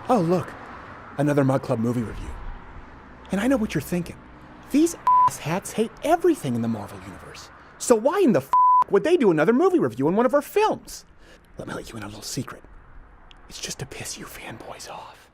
Oh, look, another Mug Club movie review. And I know what you're thinking. These hats hate everything in the Marvel Universe. So why in the would they do another movie review in one of our films? Let me let you in a little secret. It's just to piss you fanboys off.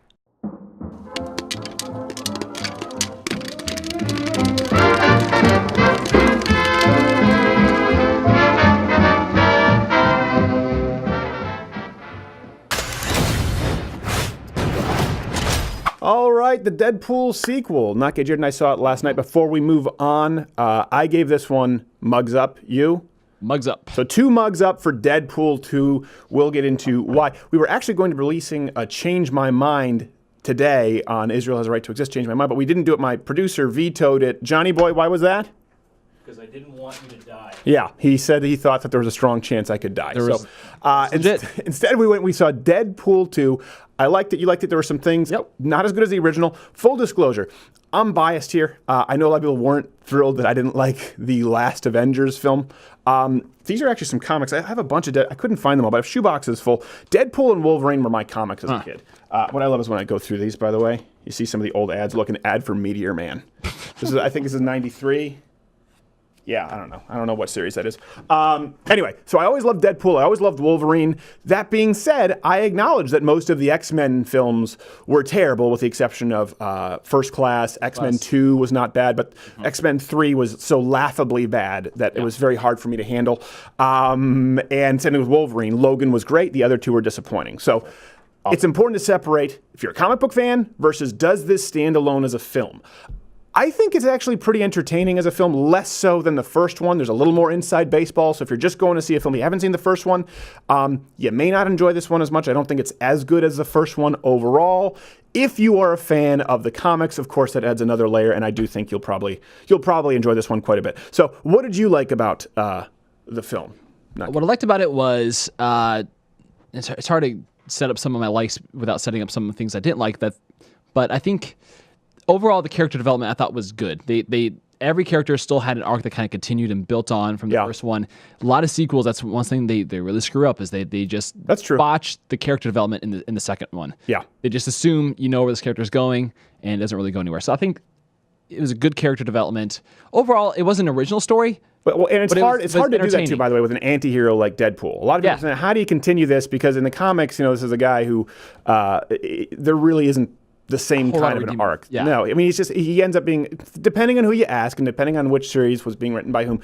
All right, the Deadpool sequel. Not Jared and I saw it last night. Before we move on, I gave this one mugs up. You? Mugs up. So 2 mugs up for Deadpool 2. We'll get into why. We were actually going to be releasing a Change My Mind today on Israel Has a Right to Exist, Change My Mind, but we didn't do it. My producer vetoed it. Johnny boy, why was that? Because I didn't want you to die. Yeah, he said he thought that there was a strong chance I could die. Instead, we saw Deadpool 2. I liked it. You liked it. There were some things not as good as the original. Full disclosure, I'm biased here. I know a lot of people weren't thrilled that I didn't like the last Avengers film. These are actually some comics. I have a bunch of I couldn't find them all, but I have shoeboxes full. Deadpool and Wolverine were my comics as a kid. What I love is when I go through these, by the way. You see some of the old ads. Look, an ad for Meteor Man. I think this is 93. Yeah, I don't know. I don't know what series that is. Anyway, so I always loved Deadpool. I always loved Wolverine. That being said, I acknowledge that most of the X-Men films were terrible, with the exception of First Class. X-Men 2 was not bad, but X-Men 3 was so laughably bad that it was very hard for me to handle. And same thing with Wolverine. Logan was great. The other 2 were disappointing. So it's important to separate if you're a comic book fan versus does this stand alone as a film. I think it's actually pretty entertaining as a film, less so than the first one. There's a little more inside baseball, so if you're just going to see a film, you haven't seen the first one, you may not enjoy this one as much. I don't think it's as good as the first one overall. If you are a fan of the comics, of course, that adds another layer, and I do think you'll probably enjoy this one quite a bit. So what did you like about the film? What I liked about it was it's hard to set up some of my likes without setting up some of the things I didn't like. But I think overall, the character development I thought was good. Every character still had an arc that kind of continued and built on from the first one. A lot of sequels, that's one thing they really screw up, is they just botch the character development in the second one. Yeah. They just assume you know where this character is going, and it doesn't really go anywhere. So I think it was a good character development. Overall, it wasn't an original story. It's hard to do that too, by the way, with an anti-hero like Deadpool. A lot of people say, how do you continue this? Because in the comics, this is a guy who there really isn't the same kind of an arc. Yeah. No, I mean, he ends up being, depending on who you ask and depending on which series was being written by whom,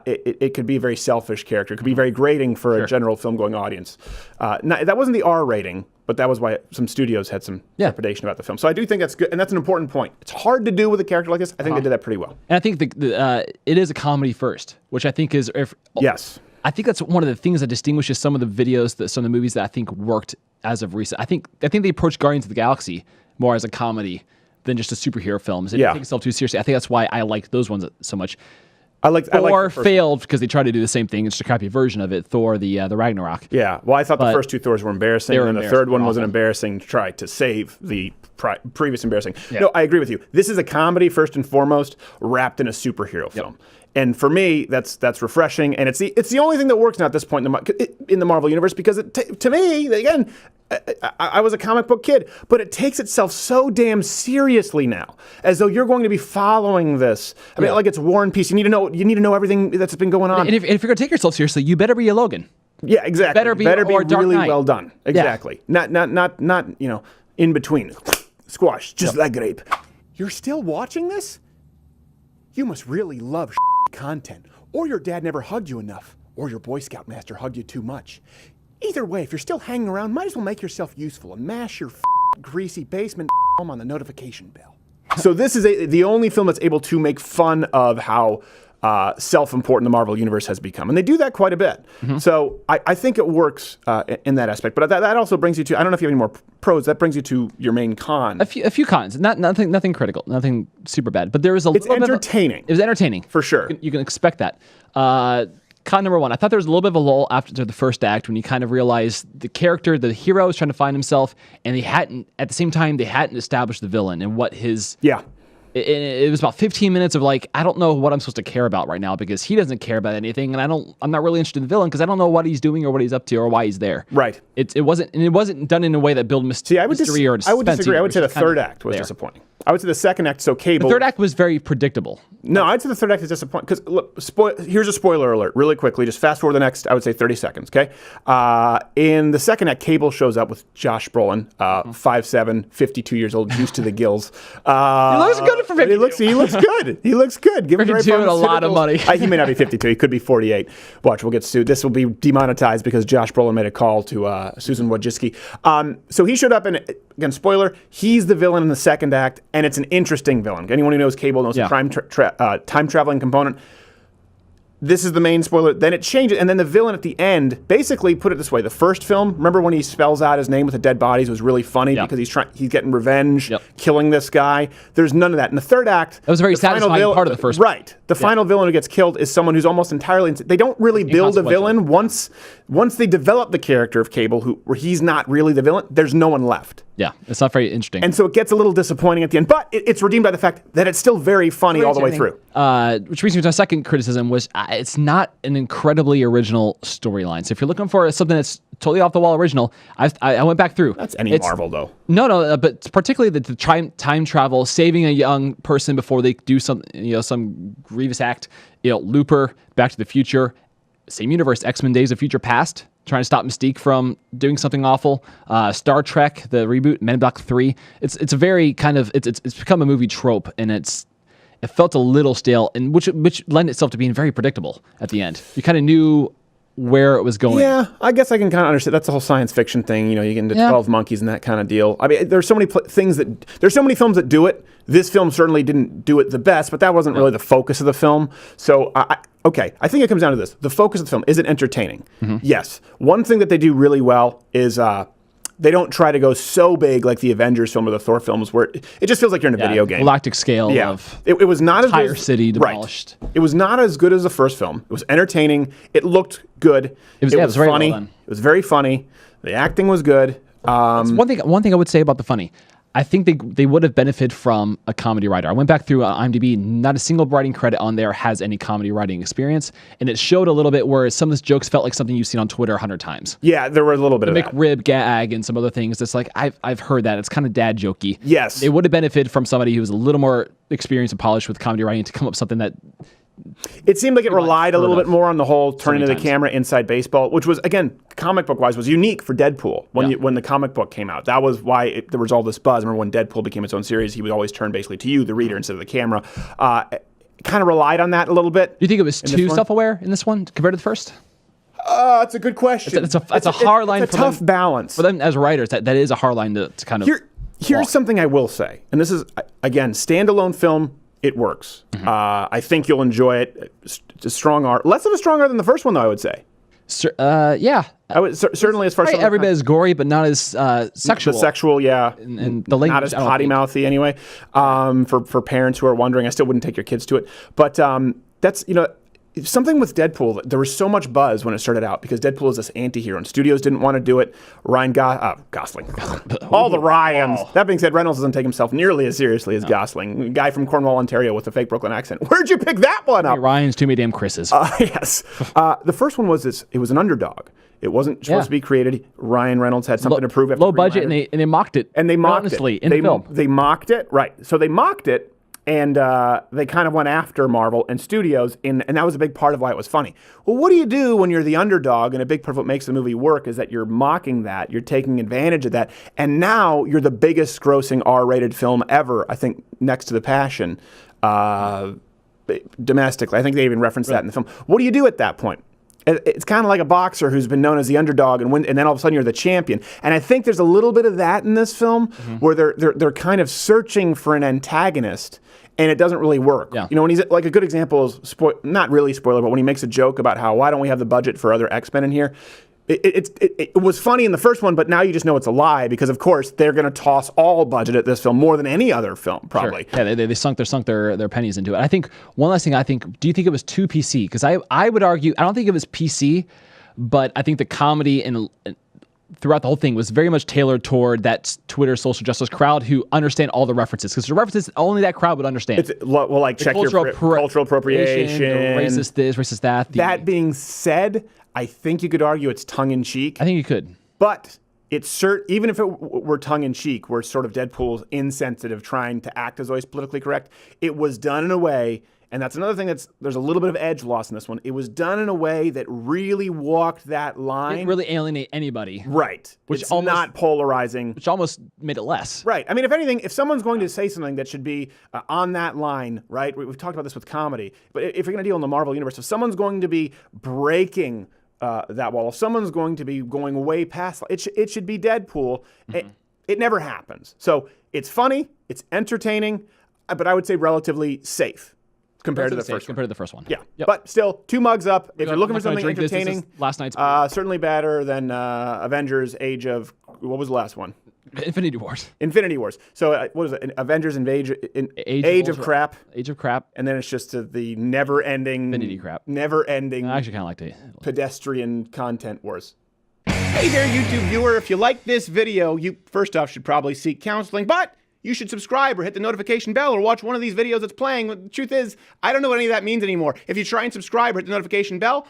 it could be a very selfish character. It could be very grating for a general film-going audience. That wasn't the R rating, but that was why some studios had some trepidation about the film. So I do think that's good, and that's an important point. It's hard to do with a character like this. I think they did that pretty well. And I think it is a comedy first, which I think is... Yes. I think that's one of the things that distinguishes some of the videos, some of the movies that I think worked as of recent. I think they approached Guardians of the Galaxy more as a comedy than just a superhero film. It didn't take itself too seriously. I think that's why I like those ones so much. Thor failed because they tried to do the same thing. It's just a crappy version of it. Thor, the Ragnarok. Yeah, well, I thought the first 2 Thors were embarrassing, and the third one was an embarrassing try to save the previous embarrassing. Yeah. No, I agree with you. This is a comedy, first and foremost, wrapped in a superhero film. And for me, that's refreshing, and it's the only thing that works now at this point in the Marvel Universe, because to me, again, I was a comic book kid, but it takes itself so damn seriously now, as though you're going to be following this. I mean, like it's War and Peace. You need to know everything that's been going on. And if you're going to take yourself seriously, you better be a Logan. Yeah, exactly. Better be really well done. Exactly. Yeah. Not in between. Squash, just like grape. You're still watching this? You must really love content, or your dad never hugged you enough, or your Boy Scout master hugged you too much. Either way, if you're still hanging around, might as well make yourself useful and mash your greasy basement home on the notification bell. So this is the only film that's able to make fun of how self-important the Marvel Universe has become. And they do that quite a bit. So I think it works in that aspect. But that also brings you to, I don't know if you have any more pros, that brings you to your main con. A few cons. Nothing critical. Nothing super bad. But there was It's entertaining. It was entertaining. For sure. You can expect that. Con number 1, I thought there was a little bit of a lull after the first act when you kind of realized the hero is trying to find himself, and at the same time, they hadn't established the villain and what his... It was about 15 minutes of like, I don't know what I'm supposed to care about right now because he doesn't care about anything, and I'm not really interested in the villain because I don't know what he's doing or what he's up to or why he's there. Right. It wasn't done in a way that built mystery or suspense. I would disagree. I would say the third act was disappointing. I would say the second act, so Cable. The third act was very predictable. No, I'd say the third act is disappointing. Because here's a spoiler alert, really quickly. Just fast forward the next, I would say, 30 seconds, okay? In the second act, Cable shows up with Josh Brolin, 5'7", 52 years old, juiced to the gills. He looks good for 52. He looks good. He looks good. Give him 52 and a lot of money. He may not be 52. He could be 48. Watch, we'll get sued. This will be demonetized because Josh Brolin made a call to Susan Wojcicki. So he showed up, and again, spoiler, he's the villain in the second act, and it's an interesting villain. Anyone who knows Cable knows the time traveling component. This is the main spoiler. Then it changes, and then the villain at the end, basically, put it this way: the first film, remember when he spells out his name with the dead bodies, was really funny because he's getting revenge, killing this guy. There's none of that in the third act. That was a very satisfying part of the first. Right. The final villain who gets killed is someone who's almost entirely. They don't really build a villain once they develop the character of Cable, where he's not really the villain. There's no one left. Yeah, it's not very interesting. And so it gets a little disappointing at the end, but it's redeemed by the fact that it's still very funny all the way through. Which brings me to my second criticism, was it's not an incredibly original storyline. So if you're looking for something that's totally off the wall original, I went back through. That's any Marvel, though. No, but particularly the time travel, saving a young person before they do some grievous act. Looper, Back to the Future, same universe, X-Men Days of Future Past, trying to stop Mystique from doing something awful. Star Trek, the reboot, Men in Black 3. It's a very kind of it's become a movie trope, and it felt a little stale, and which lent itself to being very predictable at the end. You kind of knew where it was going. Yeah, I guess I can kind of understand. That's the whole science fiction thing. You get into 12 Monkeys and that kind of deal. I mean, there's so many there's so many films that do it. This film certainly didn't do it the best, but that wasn't really the focus of the film. So, I think it comes down to this. The focus of the film, is it entertaining? Mm-hmm. Yes. One thing that they do really well is they don't try to go so big like the Avengers film or the Thor films where it just feels like you're in a video game. Galactic scale of it was not as entire city demolished. Right. It was not as good as the first film. It was entertaining. It looked good. It was very funny. Well done. It was very funny. The acting was good. One thing I would say about the funny. I think they would have benefited from a comedy writer. I went back through IMDb. Not a single writing credit on there has any comedy writing experience, and it showed a little bit where some of the jokes felt like something you've seen on Twitter 100 times. Yeah, there were a little bit of that. McRib gag and some other things. That's like I've heard that. It's kind of dad jokey. Yes, they would have benefited from somebody who was a little more experienced and polished with comedy writing to come up with something that. It seemed like it relied a little bit more on the whole turning to the camera inside baseball, which was, again, comic book wise, was unique for Deadpool when the comic book came out. That was why there was all this buzz. Remember when Deadpool became its own series, he would always turn basically to you, the reader, instead of the camera. Kind of relied on that a little bit. Do you think it was too self-aware in this one compared to the first? That's a good question. It's a hard line. It's a tough balance for them as writers. That is a hard line to kind of. Here's something I will say, and this is again standalone film. It works. Mm-hmm. I think you'll enjoy it. It's a strong art. Less of a strong art than the first one, though, I would say. Yeah. I would certainly as far as every bit as gory, but not as sexual. The sexual, yeah, and the language, not as potty mouthy anyway. For parents who are wondering, I still wouldn't take your kids to it. But that's something with Deadpool. There was so much buzz when it started out because Deadpool is this anti-hero, and studios didn't want to do it. Gosling, all the Ryans. That being said, Reynolds doesn't take himself nearly as seriously as Gosling, a guy from Cornwall, Ontario, with a fake Brooklyn accent. Where'd you pick that one up? Ryan's too many damn Chris's. Yes. The first one was this. It was an underdog. It wasn't supposed to be created. Ryan Reynolds had something to prove. Low budget, and they mocked it. And they mocked honestly, it. in the film. They mocked it, right. So they mocked it, and they kind of went after Marvel and studios, and that was a big part of why it was funny. Well, what do you do when you're the underdog, and a big part of what makes the movie work is that you're mocking that, you're taking advantage of that, and now you're the biggest grossing R-rated film ever, I think, next to The Passion, domestically. I think they even referenced that in the film. What do you do at that point? It's kind of like a boxer who's been known as the underdog, and then all of a sudden you're the champion. And I think there's a little bit of that in this film, where they're kind of searching for an antagonist, and it doesn't really work. Yeah. When he's like, a good example is not really spoiler, but when he makes a joke about how why don't we have the budget for other X-Men in here. It was funny in the first one, but now you just know it's a lie because, of course, they're going to toss all budget at this film more than any other film, probably. Sure. Yeah, they sunk their pennies into it. I think one last thing. Do you think it was too PC? Because I would argue I don't think it was PC, but I think the comedy and throughout the whole thing was very much tailored toward that Twitter social justice crowd who understand all the references, because the references only that crowd would understand. It's, well, like check your cultural appropriation, racist this, racist that. That being said, I think you could argue it's tongue in cheek. I think you could, but it's even if it were tongue in cheek, where sort of Deadpool's insensitive, trying to act as always politically correct, it was done in a way. And that's another thing there's a little bit of edge lost in this one. It was done in a way that really walked that line. It really alienate anybody. Right. Which is not polarizing. Which almost made it less. Right. I mean, if anything, if someone's going to say something that should be on that line, right? We've talked about this with comedy. But if you're going to deal in the Marvel universe, if someone's going to be breaking that wall, if someone's going to be going way past, it should be Deadpool. Mm-hmm. It never happens. So it's funny. It's entertaining. But I would say relatively safe. Compared to the first one. Yeah. Yep. But still, 2 mugs up. If you're looking for something entertaining, last night's certainly better than Avengers Age of, what was the last one? Infinity Wars. Infinity Wars. So what was it? Avengers Age of Crap. Age of Crap. And then it's just the never-ending. Infinity Crap. Never-ending. I actually kind of liked it. Pedestrian content wars. Hey there, YouTube viewer. If you like this video, you first off should probably seek counseling, but you should subscribe or hit the notification bell or watch one of these videos that's playing. The truth is, I don't know what any of that means anymore. If you try and subscribe or hit the notification bell,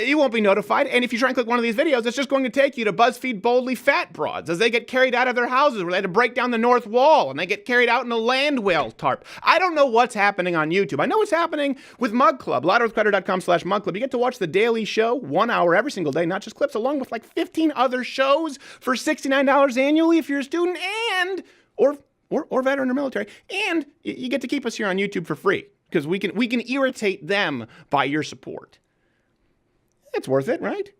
you won't be notified. And if you try and click one of these videos, it's just going to take you to BuzzFeed Boldly Fat Broads as they get carried out of their houses where they had to break down the north wall and they get carried out in a land whale tarp. I don't know what's happening on YouTube. I know what's happening with Mug Club, louderwithcrowder.com/Mug Club. You get to watch the daily show, 1 hour every single day, not just clips, along with like 15 other shows for $69 annually if you're a student or veteran or military, and you get to keep us here on YouTube for free because we can irritate them by your support. It's worth it, right?